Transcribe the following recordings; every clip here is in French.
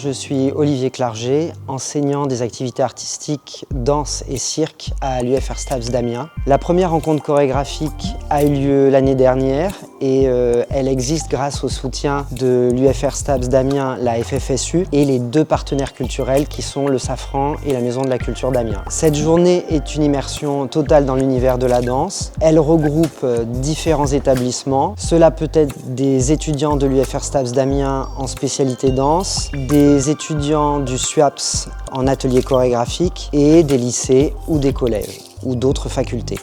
je suis Olivier Clerget, enseignant des activités artistiques, danse et cirque à l'UFR STAPS d'Amiens. La première rencontre chorégraphique a eu lieu l'année dernière et elle existe grâce au soutien de l'UFR STAPS d'Amiens, la FFSU et les deux partenaires culturels qui sont le Safran et la Maison de la Culture d'Amiens. Cette journée est une immersion totale dans l'univers de la danse. Elle regroupe différents établissements. Cela peut être des étudiants de l'UFR STAPS d'Amiens en spécialité danse, des étudiants du SUAPS en atelier chorégraphique et des lycées ou des collèges ou d'autres facultés.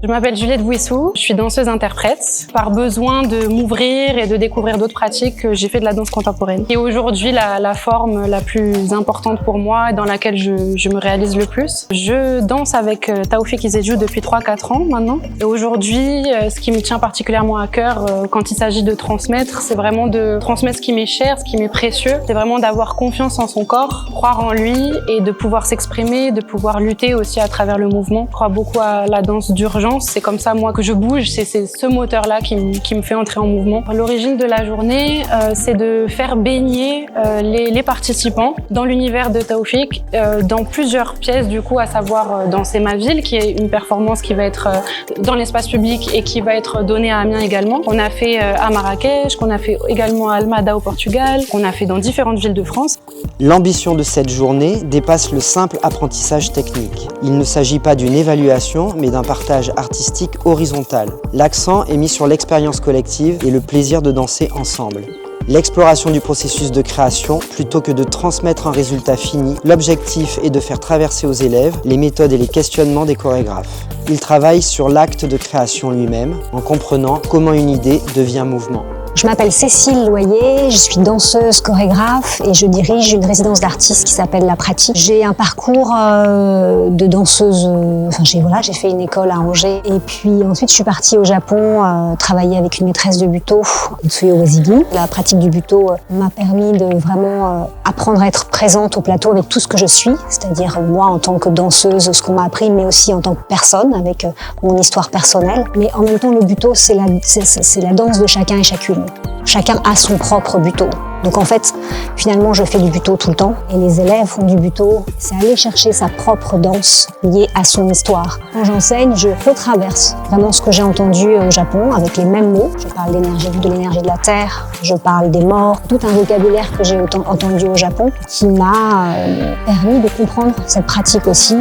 Je m'appelle Juliette Bouissou, je suis danseuse-interprète. Par besoin de m'ouvrir et de découvrir d'autres pratiques, j'ai fait de la danse contemporaine. Et aujourd'hui, la forme la plus importante pour moi, dans laquelle je me réalise le plus. Je danse avec Taoufik Izedjou depuis 3-4 ans maintenant. Et aujourd'hui, ce qui me tient particulièrement à cœur quand il s'agit de transmettre, c'est vraiment de transmettre ce qui m'est cher, ce qui m'est précieux. C'est vraiment d'avoir confiance en son corps, croire en lui et de pouvoir s'exprimer, de pouvoir lutter aussi à travers le mouvement. Je crois beaucoup à la danse d'urgence. C'est comme ça, moi, que je bouge. C'est ce moteur-là qui me fait entrer en mouvement. L'origine de la journée, c'est de faire baigner les participants dans l'univers de Taoufik, dans plusieurs pièces, du coup, à savoir Danser ma ville, qui est une performance qui va être dans l'espace public et qui va être donnée à Amiens également. On a fait à Marrakech, qu'on a fait également à Almada au Portugal, qu'on a fait dans différentes villes de France. L'ambition de cette journée dépasse le simple apprentissage technique. Il ne s'agit pas d'une évaluation, mais d'un partage artistique horizontal. L'accent est mis sur l'expérience collective et le plaisir de danser ensemble. L'exploration du processus de création plutôt que de transmettre un résultat fini, l'objectif est de faire traverser aux élèves les méthodes et les questionnements des chorégraphes. Ils travaillent sur l'acte de création lui-même en comprenant comment une idée devient mouvement. Je m'appelle Cécile Loyer, je suis danseuse, chorégraphe et je dirige une résidence d'artistes qui s'appelle La Pratique. J'ai un parcours de danseuse, j'ai fait une école à Angers et puis ensuite je suis partie au Japon travailler avec une maîtresse de buto, Utsuyo Wazigi. La pratique du buto m'a permis de vraiment apprendre à être présente au plateau avec tout ce que je suis, c'est-à-dire moi en tant que danseuse, ce qu'on m'a appris, mais aussi en tant que personne avec mon histoire personnelle. Mais en même temps, le buto, c'est la danse de chacun et chacune. Chacun a son propre buto. Donc en fait, finalement, je fais du buto tout le temps. Et les élèves font du buto. C'est aller chercher sa propre danse liée à son histoire. Quand j'enseigne, je retraverse vraiment ce que j'ai entendu au Japon avec les mêmes mots. Je parle de l'énergie de la terre, je parle des morts, tout un vocabulaire que j'ai entendu au Japon qui m'a permis de comprendre cette pratique aussi.